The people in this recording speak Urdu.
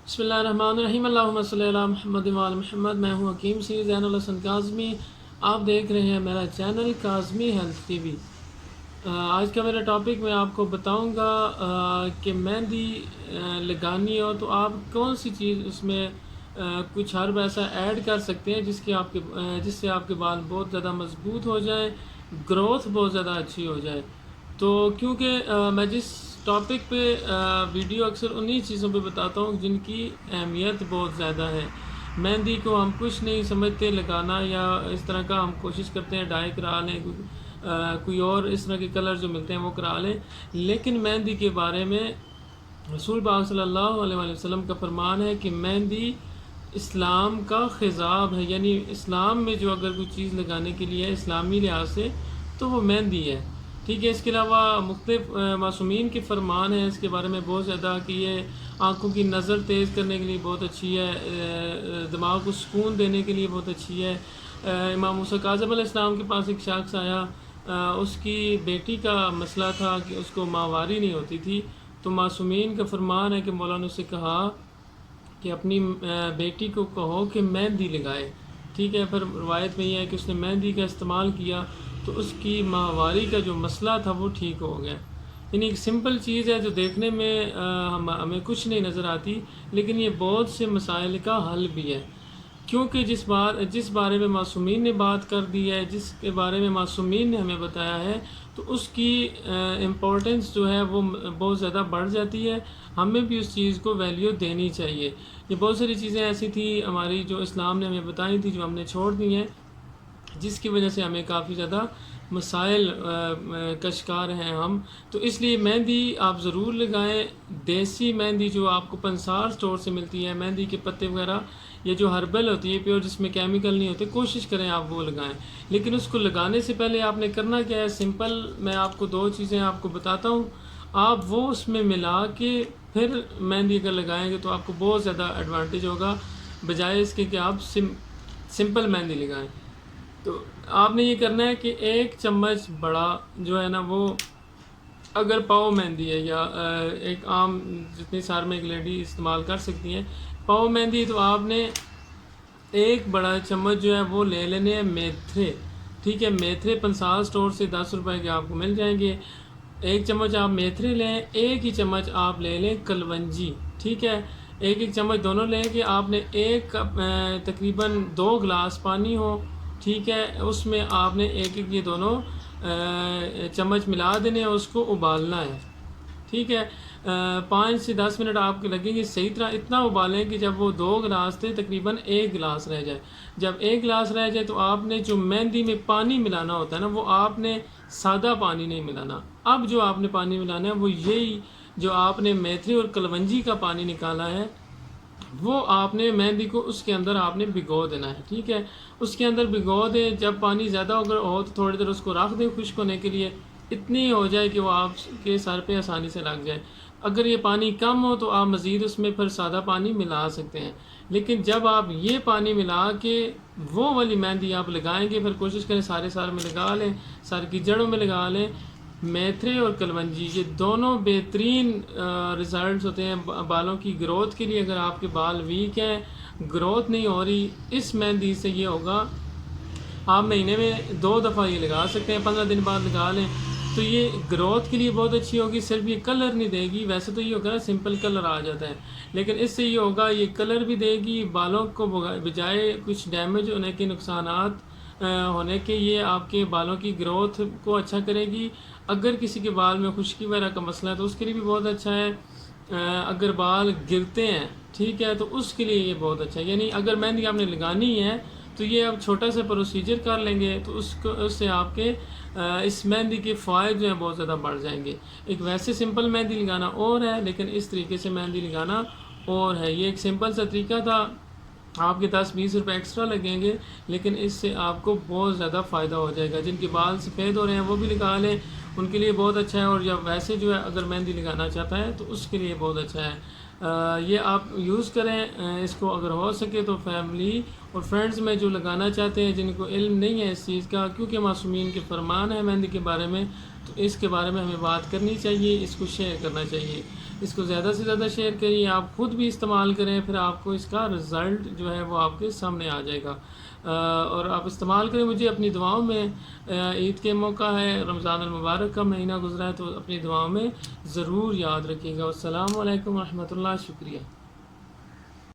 بسم اللہ الرحمن الرحیم، اللہم صلی علی محمد و علی محمد۔ میں ہوں حکیم سی زین الحسن کاظمی، آپ دیکھ رہے ہیں میرا channel Kazmi health T V. آج کا میرا ٹاپک میں آپ کو بتاؤں گا کہ مہندی لگانی ہو تو آپ کون سی چیز اس میں کچھ حرب ایسا ایڈ کر سکتے ہیں جس سے آپ کے بال بہت زیادہ مضبوط ہو جائیں، گروتھ بہت زیادہ اچھی ہو جائے۔ تو کیونکہ میں جس ٹاپک پہ ویڈیو اکثر انہی چیزوں پہ بتاتا ہوں جن کی اہمیت بہت زیادہ ہے۔ مہندی کو ہم کچھ نہیں سمجھتے لگانا، یا اس طرح کا ہم کوشش کرتے ہیں ڈائی کرا لیں، کوئی اور اس طرح کے کلر جو ملتے ہیں وہ کرا لیں، لیکن مہندی کے بارے میں رسول پاک صلی اللہ علیہ وسلم کا فرمان ہے کہ مہندی اسلام کا خضاب ہے، یعنی اسلام میں جو اگر کوئی چیز لگانے کے لیے ہے اسلامی لحاظ سے تو وہ مہندی ہے، ٹھیک ہے۔ اس کے علاوہ مختلف معصومین کے فرمان ہیں اس کے بارے میں بہت زیادہ کہ یہ آنکھوں کی نظر تیز کرنے کے لیے بہت اچھی ہے، دماغ کو سکون دینے کے لیے بہت اچھی ہے۔ امام موسیٰ کاظم علیہ السلام کے پاس ایک شخص آیا، اس کی بیٹی کا مسئلہ تھا کہ اس کو ماہواری نہیں ہوتی تھی، تو معصومین کا فرمان ہے کہ مولا نے اسے کہا کہ اپنی بیٹی کو کہو کہ مہندی لگائے، ٹھیک ہے۔ پھر روایت میں یہ ہے کہ اس نے مہندی کا استعمال کیا تو اس کی ماہواری کا جو مسئلہ تھا وہ ٹھیک ہو گیا۔ یعنی ایک سمپل چیز ہے جو دیکھنے میں ہمیں کچھ نہیں نظر آتی، لیکن یہ بہت سے مسائل کا حل بھی ہے، کیونکہ جس بارے میں معصومین نے بات کر دی ہے، جس کے بارے میں معصومین نے ہمیں بتایا ہے، تو اس کی امپورٹنس جو ہے وہ بہت زیادہ بڑھ جاتی ہے۔ ہمیں بھی اس چیز کو ویلیو دینی چاہیے۔ یہ بہت ساری چیزیں ایسی تھیں ہماری جو اسلام نے ہمیں بتائی تھی جو ہم نے چھوڑ دی ہیں، جس کی وجہ سے ہمیں کافی زیادہ مسائل کا شکار ہیں ہم۔ تو اس لیے مہندی آپ ضرور لگائیں، دیسی مہندی جو آپ کو پنسار سٹور سے ملتی ہے، مہندی کے پتے وغیرہ، یہ جو ہربل ہوتی ہے پیور جس میں کیمیکل نہیں ہوتے، کوشش کریں آپ وہ لگائیں۔ لیکن اس کو لگانے سے پہلے آپ نے کرنا کیا ہے، سمپل میں آپ کو 2 چیزیں آپ کو بتاتا ہوں، آپ وہ اس میں ملا کے پھر مہندی اگر لگائیں گے تو آپ کو بہت زیادہ ایڈوانٹیج ہوگا، بجائے اس کے کہ آپ سمپل مہندی لگائیں۔ تو آپ نے یہ کرنا ہے کہ 1 چمچ بڑا جو ہے نا، وہ اگر پاؤ مہندی ہے یا ایک عام جتنی سار میں ایک لیڈی استعمال کر سکتی ہیں پاؤ مہندی، تو آپ نے 1 بڑا چمچ جو ہے وہ لے لینے ہیں میتھرے، ٹھیک ہے۔ میتھرے پنسال سٹور سے 10 روپے کے آپ کو مل جائیں گے۔ 1 چمچ آپ میتھرے لیں، 1 ہی چمچ آپ لے لیں کلونجی، ٹھیک ہے۔ 1 چمچ دونوں لیں کہ آپ نے تقریباً 2 گلاس پانی ہو، ٹھیک ہے، اس میں آپ نے 1 یہ دونوں چمچ ملا دینے، اس کو ابالنا ہے، ٹھیک ہے۔ 5 سے 10 منٹ آپ کے لگیں گے، صحیح طرح اتنا ابالیں کہ جب وہ 2 گلاس تھے تقریباً 1 گلاس رہ جائے۔ جب 1 گلاس رہ جائے تو آپ نے جو مہندی میں پانی ملانا ہوتا ہے نا، وہ آپ نے سادہ پانی نہیں ملانا۔ اب جو آپ نے پانی ملانا ہے وہ یہی جو آپ نے میتھری اور کلونجی کا پانی نکالا ہے، وہ آپ نے مہندی کو اس کے اندر آپ نے بھگو دینا ہے، ٹھیک ہے۔ اس کے اندر بھگو دیں، جب پانی زیادہ ہو تو تھوڑی دیر اس کو رکھ دیں خشک ہونے کے لیے، اتنی ہو جائے کہ وہ آپ کے سر پہ آسانی سے لگ جائے۔ اگر یہ پانی کم ہو تو آپ مزید اس میں پھر سادہ پانی ملا سکتے ہیں، لیکن جب آپ یہ پانی ملا کے وہ والی مہندی آپ لگائیں گے، پھر کوشش کریں سارے سر میں لگا لیں، سر کی جڑوں میں لگا لیں۔ میتھرے اور کلونجی یہ دونوں بہترین ریزلٹس ہوتے ہیں بالوں کی گروتھ کے لیے۔ اگر آپ کے بال ویک ہیں، گروتھ نہیں ہو رہی، اس مہندی سے یہ ہوگا، آپ مہینے میں 2 دفعہ یہ لگا سکتے ہیں، 15 دن بعد لگا لیں، تو یہ گروتھ کے لیے بہت اچھی ہوگی۔ صرف یہ کلر نہیں دے گی، ویسے تو یہ ہوگا نا سمپل کلر آ جاتا ہے، لیکن اس سے یہ ہوگا یہ کلر بھی دے گی، بالوں کو بجائے کچھ ڈیمیج ہونے کے، نقصانات ہونے کے، یہ آپ کے بالوں کی گروتھ کو اچھا کرے گی۔ اگر کسی کے بال میں خشکی وغیرہ کا مسئلہ ہے تو اس کے لیے بھی بہت اچھا ہے۔ اگر بال گرتے ہیں، ٹھیک ہے، تو اس کے لیے یہ بہت اچھا ہے۔ یعنی اگر مہندی آپ نے لگانی ہے تو یہ آپ چھوٹا سا پروسیجر کر لیں گے تو اس سے آپ کے اس مہندی کے فوائد جو ہیں بہت زیادہ بڑھ جائیں گے۔ ایک ویسے سمپل مہندی لگانا اور ہے، لیکن اس طریقے سے مہندی لگانا اور ہے۔ یہ ایک سمپل سا طریقہ تھا، آپ کے 10-20 روپے ایکسٹرا لگیں گے، لیکن اس سے آپ کو بہت زیادہ فائدہ ہو جائے گا۔ جن کے بال سفید ہو رہے ہیں وہ بھی لگا لیں، ان کے لیے بہت اچھا ہے، اور جب ویسے جو ہے اگر مہندی لگانا چاہتا ہے تو اس کے لیے بہت اچھا ہے۔ یہ آپ یوز کریں اس کو، اگر ہو سکے تو فیملی اور فرینڈز میں جو لگانا چاہتے ہیں، جن کو علم نہیں ہے اس چیز کا، کیونکہ معصومین کے فرمان ہے مہندی کے بارے میں، تو اس کے بارے میں ہمیں بات کرنی چاہیے، اس کو شیئر کرنا چاہیے۔ اس کو زیادہ سے زیادہ شیئر کریے، آپ خود بھی استعمال کریں، پھر آپ کو اس کا رزلٹ جو ہے وہ آپ کے سامنے آ جائے گا۔ اور آپ استعمال کریں، مجھے اپنی دعاؤں میں، عید کے موقع ہے، رمضان المبارک کا مہینہ گزرا ہے، تو اپنی دعاؤں میں ضرور یاد رکھیے گا۔ السلام علیکم ورحمۃ اللہ، شکریہ۔